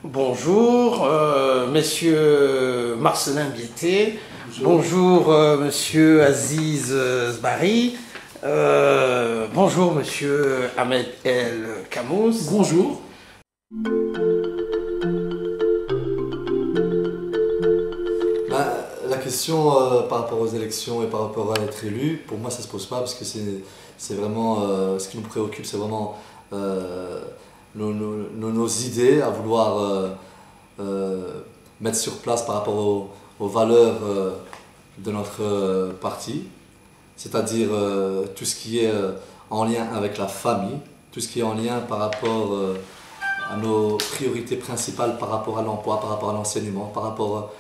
Bonjour, Monsieur Marcelin Biété. Bonjour, Monsieur Aziz Zbari. Bonjour, Monsieur Ahmed El Kamous. Bonjour. La question par rapport aux élections et par rapport à être élu, pour moi ça se pose pas parce que c'est vraiment ce qui nous préoccupe, c'est vraiment nos idées à vouloir mettre sur place par rapport aux valeurs de notre parti, c'est-à-dire tout ce qui est en lien avec la famille, tout ce qui est en lien par rapport à nos priorités principales par rapport à l'emploi, par rapport à l'enseignement, par rapport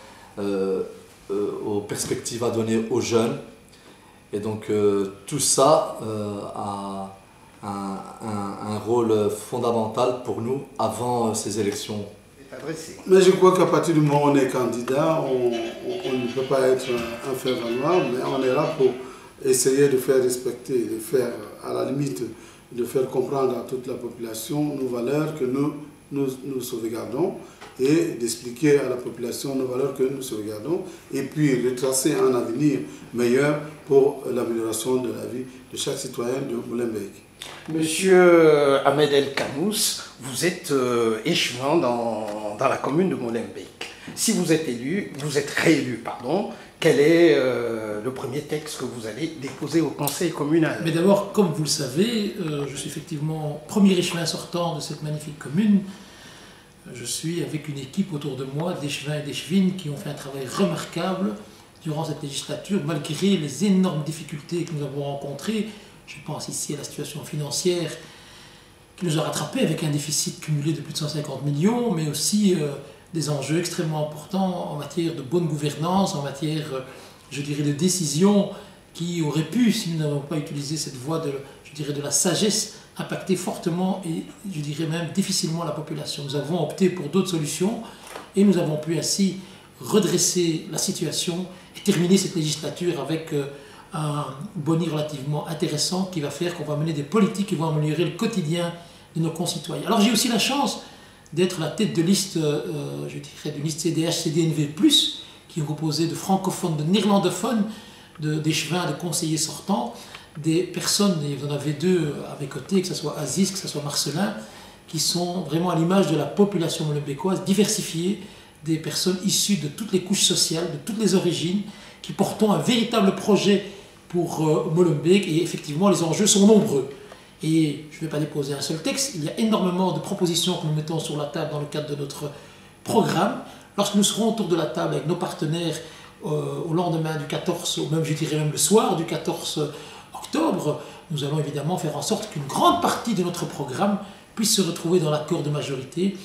aux perspectives à donner aux jeunes. Et donc tout ça a un rôle fondamental pour nous avant ces élections. Mais je crois qu'à partir du moment où on est candidat, on ne peut pas être un faire-valoir, mais on est là pour essayer de faire respecter, de faire, à la limite, de faire comprendre à toute la population nos valeurs que nous sauvegardons et d'expliquer à la population nos valeurs que nous sauvegardons et puis de tracer un avenir meilleur pour l'amélioration de la vie de chaque citoyen de Molenbeek. Monsieur Ahmed El Kamous, vous êtes échevin dans la commune de Molenbeek. Si vous êtes élu, vous êtes réélu, pardon, quel est le premier texte que vous allez déposer au conseil communal? Mais d'abord, comme vous le savez, je suis effectivement premier échevin sortant de cette magnifique commune. Je suis avec une équipe autour de moi d'échevins et d'échevines qui ont fait un travail remarquable durant cette législature, malgré les énormes difficultés que nous avons rencontrées. Je pense ici à la situation financière qui nous a rattrapés avec un déficit cumulé de plus de 150 millions, mais aussi des enjeux extrêmement importants en matière de bonne gouvernance, en matière, je dirais, de décision qui auraient pu, si nous n'avons pas utilisé cette voie de, je dirais, de la sagesse, impacter fortement et, je dirais même, difficilement la population. Nous avons opté pour d'autres solutions et nous avons pu ainsi redresser la situation et terminer cette législature avec un boni relativement intéressant qui va faire qu'on va mener des politiques qui vont améliorer le quotidien de nos concitoyens. Alors j'ai aussi la chance d'être la tête de liste, je dirais, d'une liste CDH-CDNV+, qui est composée de francophones, de néerlandophones, d'échevins, de conseillers sortants, des personnes, et vous en avez deux à mes côtés, que ce soit Aziz, que ce soit Marcelin, qui sont vraiment à l'image de la population molenbeekoise, diversifiée, des personnes issues de toutes les couches sociales, de toutes les origines, qui portons un véritable projet pour Molenbeek, et effectivement les enjeux sont nombreux. Et je ne vais pas déposer un seul texte, il y a énormément de propositions que nous mettons sur la table dans le cadre de notre programme. Lorsque nous serons autour de la table avec nos partenaires au lendemain du 14, ou même je dirais même le soir du 14 octobre, nous allons évidemment faire en sorte qu'une grande partie de notre programme puisse se retrouver dans l'accord de majorité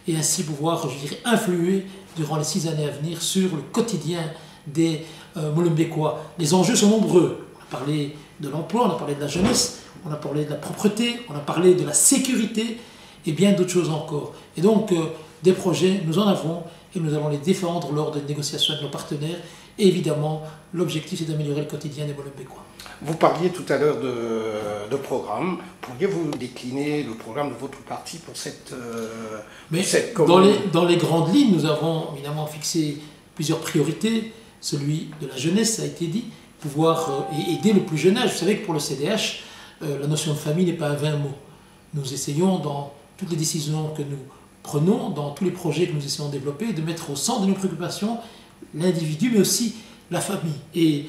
et ainsi pouvoir, je dirais, influer durant les 6 années à venir sur le quotidien des Molenbeekois. Les enjeux sont nombreux. On a parlé de l'emploi, on a parlé de la jeunesse, on a parlé de la propreté, on a parlé de la sécurité et bien d'autres choses encore. Et donc, des projets, nous en avons et nous allons les défendre lors de négociations avec nos partenaires. Et évidemment, l'objectif c'est d'améliorer le quotidien des Molenbeekois. Vous parliez tout à l'heure de programme. Pourriez-vous décliner le programme de votre parti pour cette commune? Dans les grandes lignes, nous avons évidemment fixé plusieurs priorités. Celui de la jeunesse, ça a été dit, pouvoir aider le plus jeune âge. Vous savez que pour le CDH, la notion de famille n'est pas un vain mot. Nous essayons, dans toutes les décisions que nous prenons, dans tous les projets que nous essayons de développer, de mettre au centre de nos préoccupations l'individu, mais aussi la famille. Et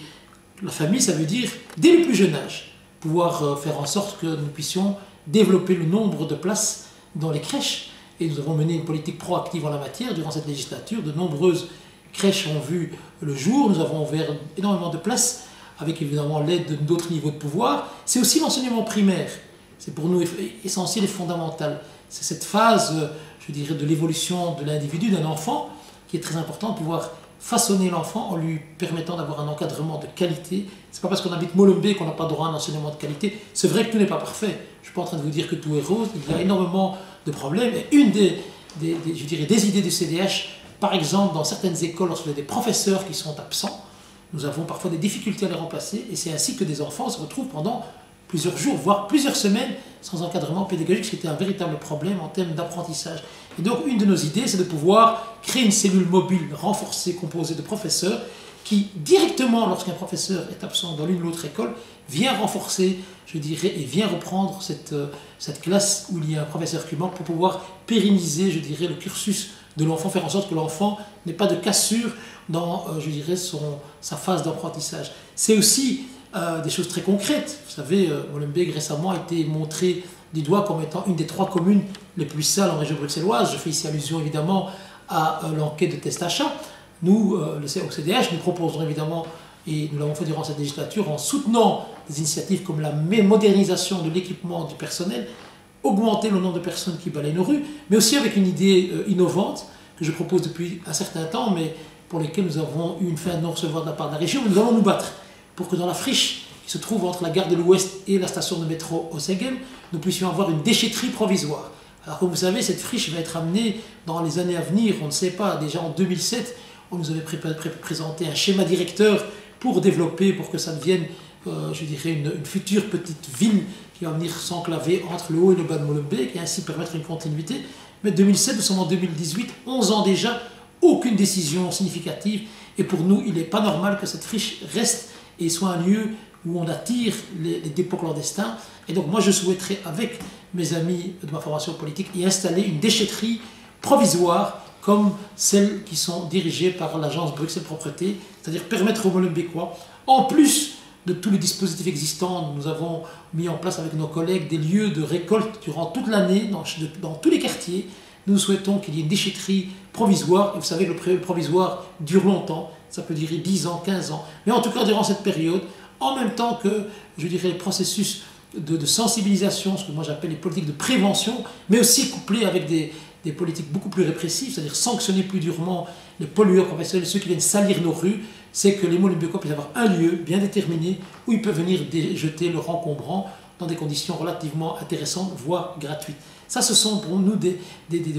la famille, ça veut dire, dès le plus jeune âge, pouvoir faire en sorte que nous puissions développer le nombre de places dans les crèches. Et nous avons mené une politique proactive en la matière durant cette législature. De nombreuses crèches ont vu le jour. Nous avons ouvert énormément de places avec évidemment l'aide d'autres niveaux de pouvoir. C'est aussi l'enseignement primaire. C'est pour nous essentiel et fondamental. C'est cette phase, je dirais, de l'évolution de l'individu, d'un enfant, qui est très important de pouvoir façonner l'enfant en lui permettant d'avoir un encadrement de qualité. C'est pas parce qu'on habite Molenbeek qu'on n'a pas droit à un enseignement de qualité. C'est vrai que tout n'est pas parfait. Je suis pas en train de vous dire que tout est rose. Il y a énormément de problèmes. Et une des idées du CDH, par exemple, dans certaines écoles, lorsqu'il y a des professeurs qui sont absents, nous avons parfois des difficultés à les remplacer. Et c'est ainsi que des enfants se retrouvent pendant plusieurs jours, voire plusieurs semaines sans encadrement pédagogique, ce qui était un véritable problème en termes d'apprentissage. Et donc une de nos idées, c'est de pouvoir créer une cellule mobile renforcée, composée de professeurs, qui directement, lorsqu'un professeur est absent dans l'une ou l'autre école, vient renforcer, je dirais, et vient reprendre cette classe où il y a un professeur qui manque pour pouvoir pérenniser, je dirais, le cursus de l'enfant, faire en sorte que l'enfant n'ait pas de cassure dans, je dirais, sa phase d'apprentissage. C'est aussi des choses très concrètes. Vous savez, Molenbeek récemment a été montré du doigt comme étant une des 3 communes les plus sales en région bruxelloise. Je fais ici allusion évidemment à l'enquête de test achat. Nous, au CDH, nous proposons évidemment, et nous l'avons fait durant cette législature, en soutenant des initiatives comme la modernisation de l'équipement du personnel, augmenter le nombre de personnes qui balayent nos rues, mais aussi avec une idée innovante que je propose depuis un certain temps, mais pour lesquelles nous avons eu une fin de non-recevoir de la part de la région. Nous allons nous battre pour que dans la friche qui se trouve entre la gare de l'Ouest et la station de métro Ossegem, nous puissions avoir une déchetterie provisoire. Alors comme vous savez, cette friche va être amenée dans les années à venir, on ne sait pas, déjà en 2007, on nous avait présenté un schéma directeur pour développer, pour que ça devienne, je dirais, une future petite ville qui va venir s'enclaver entre le haut et le bas de Molenbeek et ainsi permettre une continuité. Mais 2007, nous sommes en 2018, 11 ans déjà, aucune décision significative. Et pour nous, il n'est pas normal que cette friche reste et soit un lieu où on attire les dépôts clandestins. Et donc moi, je souhaiterais, avec mes amis de ma formation politique, y installer une déchetterie provisoire comme celles qui sont dirigées par l'agence Bruxelles Propreté, c'est-à-dire permettre aux Molenbeekois, en plus de tous les dispositifs existants, nous avons mis en place avec nos collègues des lieux de récolte durant toute l'année dans tous les quartiers. Nous souhaitons qu'il y ait une déchetterie provisoire, et vous savez que le provisoire dure longtemps, ça peut durer 10 ans, 15 ans, mais en tout cas durant cette période, en même temps que, je dirais, le processus de sensibilisation, ce que moi j'appelle les politiques de prévention, mais aussi couplé avec des politiques beaucoup plus répressives, c'est-à-dire sanctionner plus durement les pollueurs professionnels, ceux qui viennent salir nos rues, c'est que les Molenbeekois puissent avoir un lieu bien déterminé où ils peuvent venir jeter leur encombrant dans des conditions relativement intéressantes, voire gratuites. Ça, ce sont pour nous des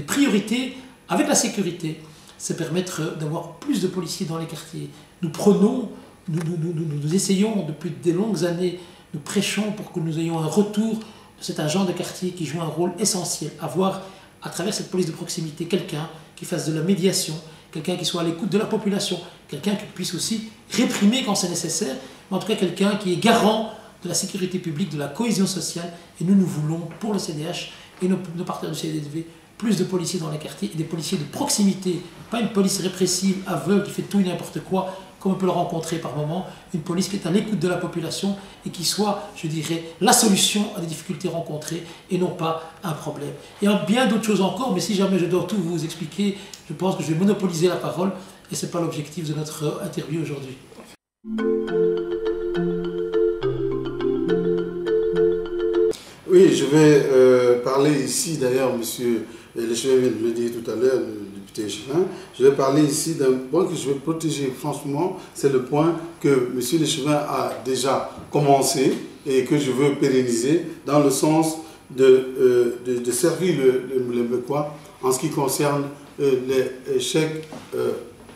priorités avec la sécurité. C'est permettre d'avoir plus de policiers dans les quartiers. Nous prenons, nous essayons depuis des longues années, nous prêchons pour que nous ayons un retour de cet agent de quartier qui joue un rôle essentiel, avoir à travers cette police de proximité quelqu'un qui fasse de la médiation, quelqu'un qui soit à l'écoute de la population, quelqu'un qui puisse aussi réprimer quand c'est nécessaire, mais en tout cas quelqu'un qui est garant de la sécurité publique, de la cohésion sociale. Et nous voulons, pour le CDH et nos partenaires du CDDV, plus de policiers dans les quartiers et des policiers de proximité, pas une police répressive, aveugle, qui fait tout et n'importe quoi, comme on peut le rencontrer par moment, une police qui est à l'écoute de la population et qui soit, je dirais, la solution à des difficultés rencontrées et non pas un problème. Il y a bien d'autres choses encore, mais si jamais je dois tout vous expliquer, je pense que je vais monopoliser la parole et ce n'est pas l'objectif de notre interview aujourd'hui. Oui, je vais parler ici, d'ailleurs, monsieur l'échevin vient de le dire tout à l'heure, le député échevin, je vais parler ici d'un point que je vais protéger franchement, c'est le point que monsieur l'échevin a déjà commencé et que je veux pérenniser dans le sens de servir le Molenbeekois en ce qui concerne les chèques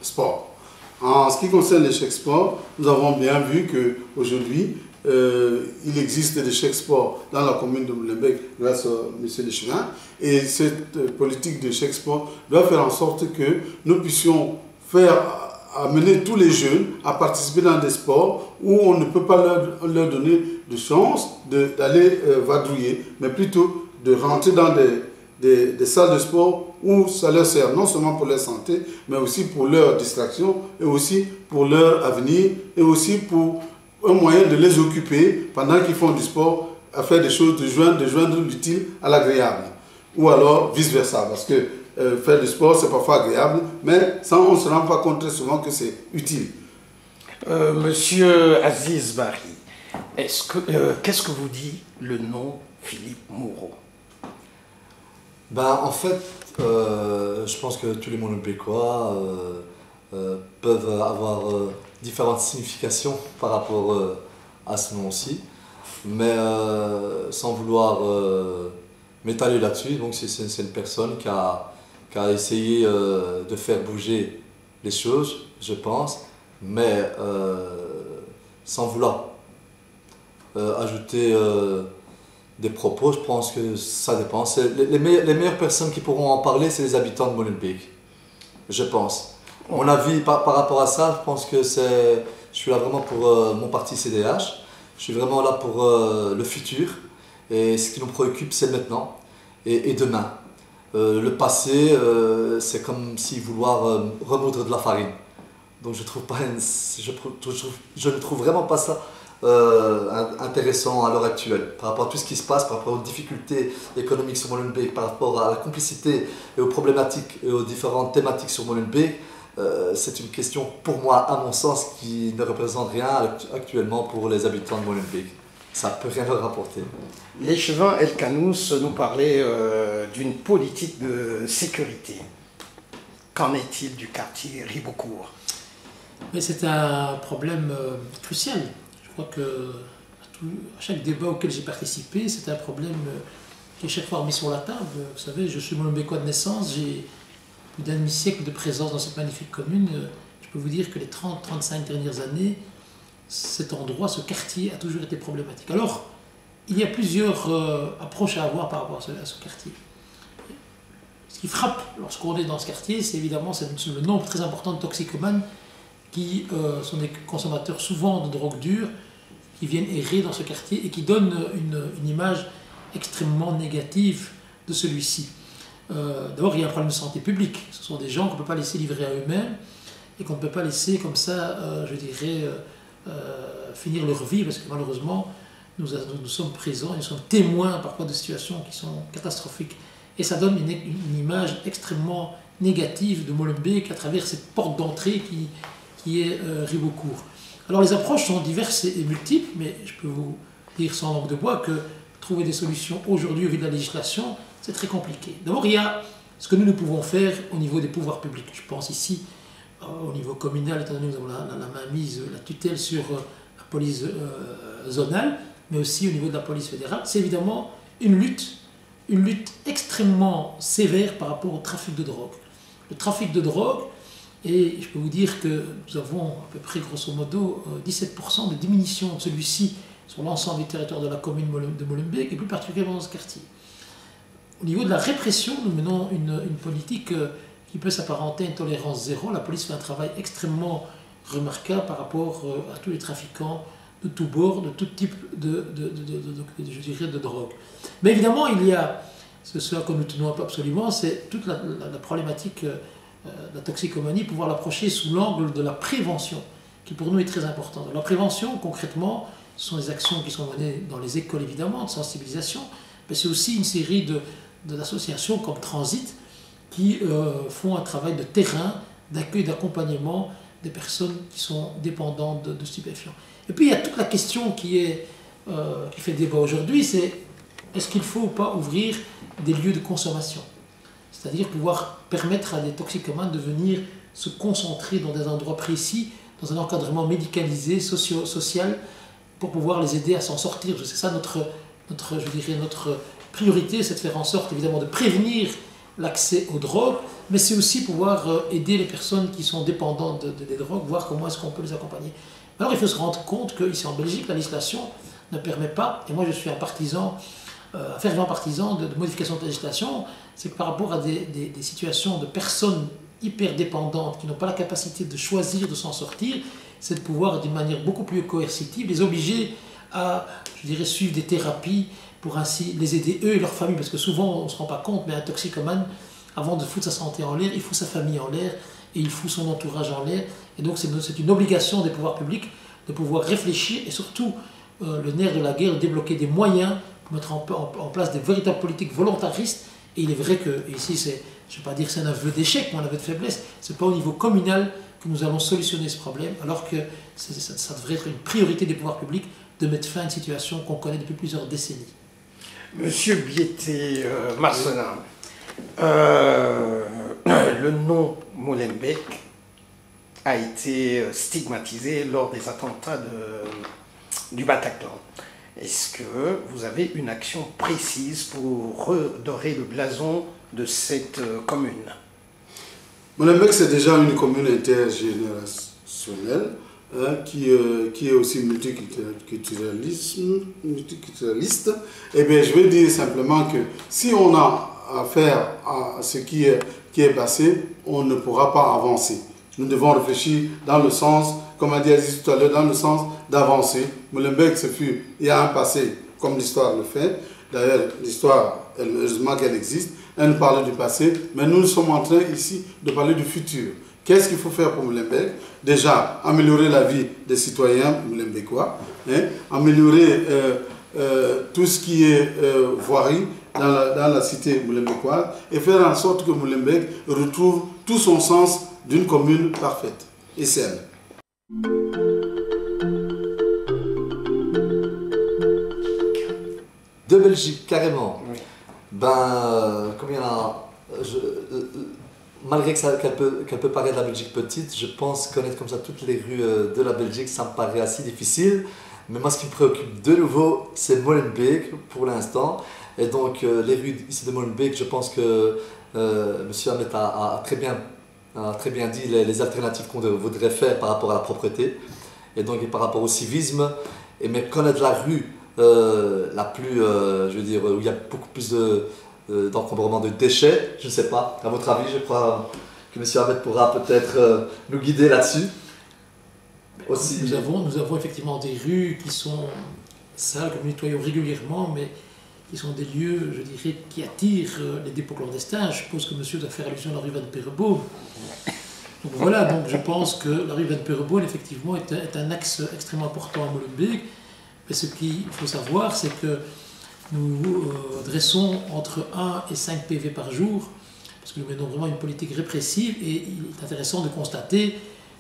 sport. En ce qui concerne les chèques sport, nous avons bien vu qu'aujourd'hui, il existe des chèques sport dans la commune de Molenbeek grâce à M. L'échevin. Et cette politique de chèques sport doit faire en sorte que nous puissions amener tous les jeunes à participer dans des sports où on ne peut pas leur donner de chance d'aller vadrouiller, mais plutôt de rentrer dans des salles de sport où ça leur sert non seulement pour leur santé, mais aussi pour leur distraction, et aussi pour leur avenir, et aussi pour un moyen de les occuper pendant qu'ils font du sport, à faire des choses, de joindre l'utile à l'agréable. Ou alors vice-versa, parce que faire du sport, c'est parfois agréable, mais on ne se rend pas compte très souvent que c'est utile. Monsieur Aziz Bari, qu'est-ce que vous dit le nom Philippe Moreau? Ben, en fait, je pense que tous les Molenbeekois peuvent avoir différentes significations par rapport à ce nom-ci, mais sans vouloir m'étaler là-dessus. Donc c'est une personne qui a essayé de faire bouger les choses, je pense, mais sans vouloir ajouter des propos. Je pense que ça dépend. Les meilleures personnes qui pourront en parler, c'est les habitants de Molenbeek, je pense. Mon avis par rapport à ça, je pense que je suis là vraiment pour mon parti CDH. Je suis vraiment là pour le futur. Et ce qui nous préoccupe, c'est maintenant et demain. Le passé, c'est comme si vouloir remoudre de la farine. Donc je ne trouve vraiment pas ça intéressant à l'heure actuelle. Par rapport à tout ce qui se passe, par rapport aux difficultés économiques sur Molenbeek, par rapport à la complicité et aux problématiques et aux différentes thématiques sur Molenbeek, c'est une question, pour moi, à mon sens, qui ne représente rien actuellement pour les habitants de Molenbeek. Ça ne peut rien leur rapporter. L'échevin El Kanous nous parlait d'une politique de sécurité. Qu'en est-il du quartier Ribeaucourt? Mais c'est un problème crucial. Je crois que à chaque débat auquel j'ai participé, c'est un problème qui est chaque fois remis sur la table. Vous savez, je suis molenbeekois de naissance, j'ai plus d'un demi-siècle de présence dans cette magnifique commune. Je peux vous dire que les 30-35 dernières années, cet endroit, ce quartier a toujours été problématique. Alors, il y a plusieurs approches à avoir par rapport à ce quartier. Ce qui frappe lorsqu'on est dans ce quartier, c'est évidemment le nombre très important de toxicomanes qui sont des consommateurs souvent de drogue dure, qui viennent errer dans ce quartier et qui donnent une image extrêmement négative de celui-ci. D'abord, il y a un problème de santé publique. Ce sont des gens qu'on ne peut pas laisser livrer à eux-mêmes et qu'on ne peut pas laisser comme ça, je dirais, finir leur vie, parce que malheureusement, nous sommes présents, nous sommes témoins parfois de situations qui sont catastrophiques. Et ça donne une image extrêmement négative de Molenbeek à travers cette porte d'entrée qui est Ribeaucourt. Alors les approches sont diverses et multiples, mais je peux vous dire sans langue de bois que trouver des solutions aujourd'hui au vu de la législation, c'est très compliqué. D'abord, il y a ce que nous pouvons faire au niveau des pouvoirs publics. Je pense ici au niveau communal, étant donné que nous avons la mainmise, la tutelle sur la police zonale, mais aussi au niveau de la police fédérale. C'est évidemment une lutte extrêmement sévère par rapport au trafic de drogue. Le trafic de drogue, et je peux vous dire que nous avons à peu près grosso modo 17% de diminution de celui-ci sur l'ensemble du territoire de la commune de Molenbeek et plus particulièrement dans ce quartier. Au niveau de la répression, nous menons une politique qui peut s'apparenter à une tolérance zéro. La police fait un travail extrêmement remarquable par rapport à tous les trafiquants de tous bords, de tout type je dirais, de drogue. Mais évidemment, il y a ce à quoi nous tenons absolument, c'est toute la problématique de la toxicomanie, pouvoir l'approcher sous l'angle de la prévention, qui pour nous est très importante. La prévention, concrètement, ce sont des actions qui sont menées dans les écoles, évidemment, de sensibilisation, mais c'est aussi une série d'associations comme Transit qui font un travail de terrain, d'accueil, d'accompagnement des personnes qui sont dépendantes de stupéfiants. Et puis il y a toute la question qui fait débat aujourd'hui, c'est est-ce qu'il faut ou pas ouvrir des lieux de consommation? C'est-à-dire pouvoir permettre à des toxicomanes de venir se concentrer dans des endroits précis, dans un encadrement médicalisé, social, pour pouvoir les aider à s'en sortir. C'est ça notre priorité, c'est de faire en sorte évidemment de prévenir l'accès aux drogues, mais c'est aussi pouvoir aider les personnes qui sont dépendantes des drogues, voir comment est-ce qu'on peut les accompagner. Alors il faut se rendre compte qu'ici en Belgique, la législation ne permet pas, et moi je suis un fervent partisan de modification de la législation, c'est que par rapport à des situations de personnes hyper dépendantes qui n'ont pas la capacité de choisir de s'en sortir, c'est de pouvoir d'une manière beaucoup plus coercitive les obliger à, je dirais, suivre des thérapies pour ainsi les aider eux et leur famille, parce que souvent on ne se rend pas compte, mais un toxicomane, avant de foutre sa santé en l'air, il fout sa famille en l'air et il fout son entourage en l'air, et donc c'est une obligation des pouvoirs publics de pouvoir réfléchir et surtout le nerf de la guerre, de débloquer des moyens pour mettre en place des véritables politiques volontaristes. Et il est vrai que ici, je ne vais pas dire que c'est un aveu d'échec, mais un aveu de faiblesse, ce n'est pas au niveau communal que nous allons solutionner ce problème, alors que ça devrait être une priorité des pouvoirs publics de mettre fin à une situation qu'on connaît depuis plusieurs décennies. Monsieur Biété Marcelin, le nom Molenbeek a été stigmatisé lors des attentats du Bataclan. Est-ce que vous avez une action précise pour redorer le blason de cette commune? Molenbeek, c'est déjà une commune intergénérationnelle. qui est aussi multiculturaliste, eh bien, je vais dire simplement que si on a affaire à ce qui est passé, on ne pourra pas avancer. Nous devons réfléchir dans le sens, comme a dit Aziz tout à l'heure, dans le sens d'avancer. Molenbeek, il y a un passé, comme l'histoire le fait. D'ailleurs, l'histoire, heureusement qu'elle existe, elle nous parle du passé, mais nous sommes en train ici de parler du futur. Qu'est-ce qu'il faut faire pour Molenbeek? Déjà, améliorer la vie des citoyens molenbeekois, améliorer tout ce qui est voirie dans la cité molenbeekoise et faire en sorte que Molenbeek retrouve tout son sens d'une commune parfaite et saine. De Belgique, carrément. Oui. Comme il y en a, malgré qu'elle peut paraître la Belgique petite, je pense connaître comme ça toutes les rues de la Belgique, ça me paraît assez difficile. Mais moi, ce qui me préoccupe de nouveau, c'est Molenbeek pour l'instant. Et donc, les rues ici de Molenbeek, je pense que M. Ahmed a très bien dit les alternatives qu'on voudrait faire par rapport à la propreté. Et donc, par rapport au civisme, et même connaître la rue la plus, je veux dire, où il y a beaucoup plus d'encombrement de déchets, je ne sais pas. À votre avis, je crois que M. Ahmed pourra peut-être nous guider là-dessus. Aussi. Nous avons effectivement des rues qui sont sales, que nous nettoyons régulièrement, mais qui sont des lieux, je dirais, qui attirent les dépôts clandestins. Je suppose que monsieur doit faire allusion à la rue Van Pereboom. Donc voilà, donc je pense que la rue Van Pereboom, effectivement, est un axe extrêmement important à Molenbeek. Mais ce qu'il faut savoir, c'est que nous dressons entre 1 et 5 PV par jour, parce que nous menons vraiment une politique répressive, et il est intéressant de constater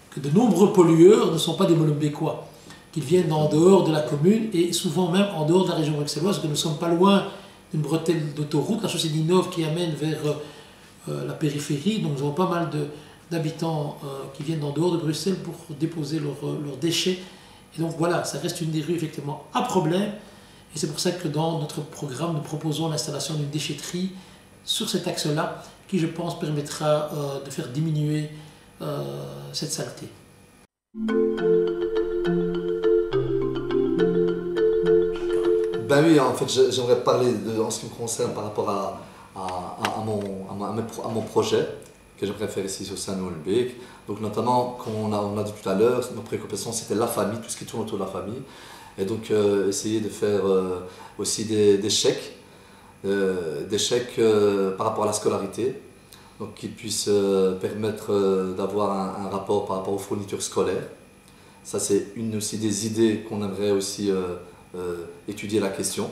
que de nombreux pollueurs ne sont pas des Molenbeekois, qu'ils viennent en dehors de la commune et souvent même en dehors de la région bruxelloise, parce que nous ne sommes pas loin d'une bretelle d'autoroute, la chaussée d'Inove qui amène vers la périphérie. Donc nous avons pas mal d'habitants qui viennent en dehors de Bruxelles pour déposer leurs déchets. Et donc voilà, ça reste une des rues effectivement à problème. Et c'est pour ça que dans notre programme, nous proposons l'installation d'une déchetterie sur cet axe-là, qui je pense permettra de faire diminuer cette saleté. Ben oui, en fait, j'aimerais parler en ce qui me concerne par rapport à mon projet que j'aimerais faire ici au sein de Molenbeek. Donc notamment, comme on a dit tout à l'heure, notre préoccupation c'était la famille, tout ce qui tourne autour de la famille. Et donc essayer de faire aussi des chèques par rapport à la scolarité, donc qui puissent permettre d'avoir un rapport par rapport aux fournitures scolaires. Ça c'est une aussi des idées qu'on aimerait aussi étudier la question.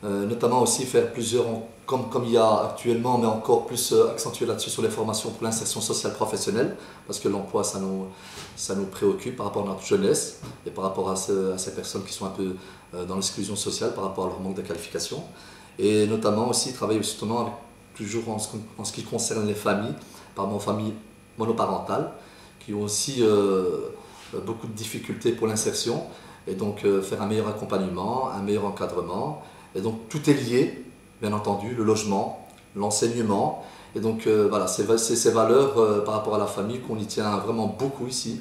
Notamment aussi faire plusieurs, comme il y a actuellement, mais encore plus accentuer là-dessus sur les formations pour l'insertion sociale professionnelle, parce que l'emploi, ça nous préoccupe par rapport à notre jeunesse et par rapport à ces personnes qui sont un peu dans l'exclusion sociale par rapport à leur manque de qualification. Et notamment aussi travailler justement avec, toujours en ce qui concerne les familles, par exemple familles monoparentales, qui ont aussi beaucoup de difficultés pour l'insertion, et donc faire un meilleur accompagnement, un meilleur encadrement. Et donc tout est lié, bien entendu, le logement, l'enseignement. Et donc voilà, c'est ces valeurs par rapport à la famille qu'on y tient vraiment beaucoup ici,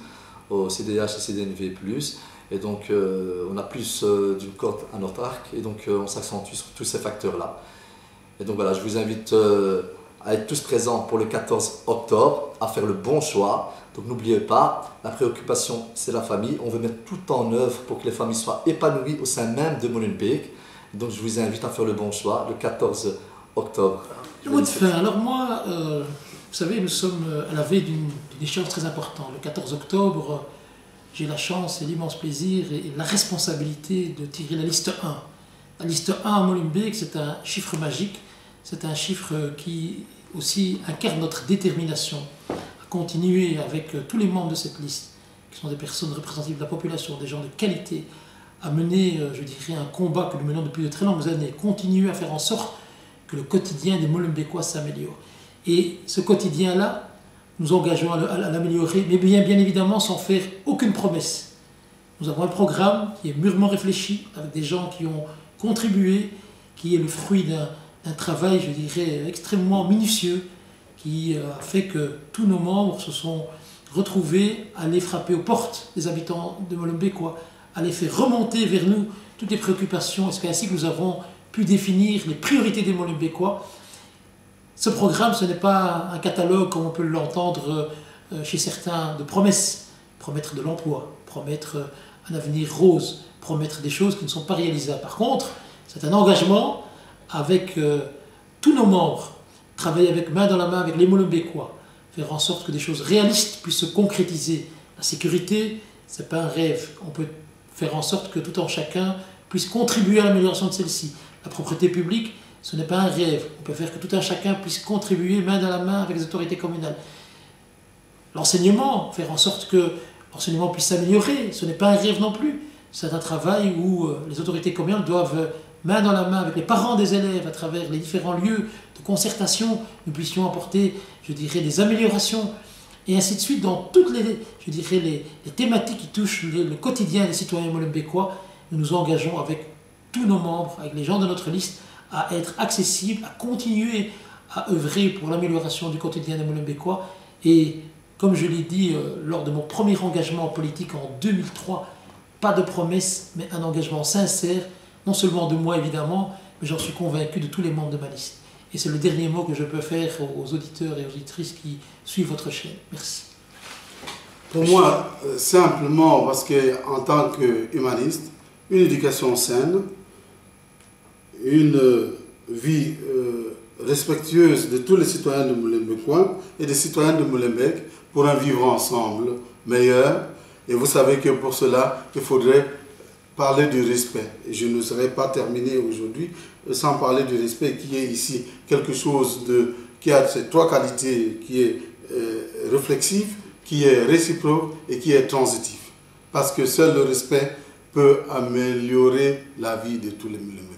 au CDH et CDNV+. Et donc on a plus d'une corde à notre arc, et donc on s'accentue sur tous ces facteurs-là. Et donc voilà, je vous invite à être tous présents pour le 14 octobre, à faire le bon choix. Donc n'oubliez pas, la préoccupation c'est la famille. On veut mettre tout en œuvre pour que les familles soient épanouies au sein même de Molenbeek. Donc je vous invite à faire le bon choix le 14 octobre. Le mot de fin. Alors moi, vous savez, nous sommes à la veille d'une échéance très importante. Le 14 octobre, j'ai la chance et l'immense plaisir et la responsabilité de tirer la liste 1. La liste 1 à Molenbeek, c'est un chiffre magique. C'est un chiffre qui aussi incarne notre détermination à continuer avec tous les membres de cette liste, qui sont des personnes représentatives de la population, des gens de qualité, à mener, je dirais, un combat que nous menons depuis de très longues années, continuer à faire en sorte que le quotidien des Molenbeekois s'améliore. Et ce quotidien-là, nous engageons à l'améliorer, mais bien évidemment sans faire aucune promesse. Nous avons un programme qui est mûrement réfléchi, avec des gens qui ont contribué, qui est le fruit d'un travail, je dirais, extrêmement minutieux, qui a fait que tous nos membres se sont retrouver, aller frapper aux portes des habitants de Molenbeek, aller faire remonter vers nous toutes les préoccupations. Et c'est ainsi que nous avons pu définir les priorités des Molenbeekois. Ce programme, ce n'est pas un catalogue, comme on peut l'entendre chez certains, de promesses. Promettre de l'emploi, promettre un avenir rose, promettre des choses qui ne sont pas réalisables. Par contre, c'est un engagement avec tous nos membres, travailler avec main dans la main avec les Molenbeekois, faire en sorte que des choses réalistes puissent se concrétiser. La sécurité, ce n'est pas un rêve. On peut faire en sorte que tout un chacun puisse contribuer à l'amélioration de celle-ci. La propriété publique, ce n'est pas un rêve. On peut faire que tout un chacun puisse contribuer main dans la main avec les autorités communales. L'enseignement, faire en sorte que l'enseignement puisse s'améliorer, ce n'est pas un rêve non plus. C'est un travail où les autorités communales doivent, main dans la main avec les parents des élèves, à travers les différents lieux de concertation, nous puissions apporter, je dirais, des améliorations, et ainsi de suite, dans toutes les, je dirais, les thématiques qui touchent le quotidien des citoyens molenbeekois. Nous nous engageons avec tous nos membres, avec les gens de notre liste, à être accessibles, à continuer à œuvrer pour l'amélioration du quotidien des Molenbeekois. Et comme je l'ai dit lors de mon premier engagement politique en 2003, pas de promesse, mais un engagement sincère, non seulement de moi évidemment, mais j'en suis convaincu de tous les membres de ma liste. Et c'est le dernier mot que je peux faire aux auditeurs et aux auditrices qui suivent votre chaîne. Merci. Pour moi, simplement parce qu'en tant qu'humaniste, une éducation saine, une vie respectueuse de tous les citoyens de Molenbeekois et des citoyens de Molenbeek pour un vivre ensemble meilleur. Et vous savez que pour cela, il faudrait parler du respect. Et je ne serais pas terminé aujourd'hui sans parler du respect qui est ici quelque chose qui a ces trois qualités, qui est réflexif, qui est réciproque et qui est transitif. Parce que seul le respect peut améliorer la vie de tous les Molenbeekois.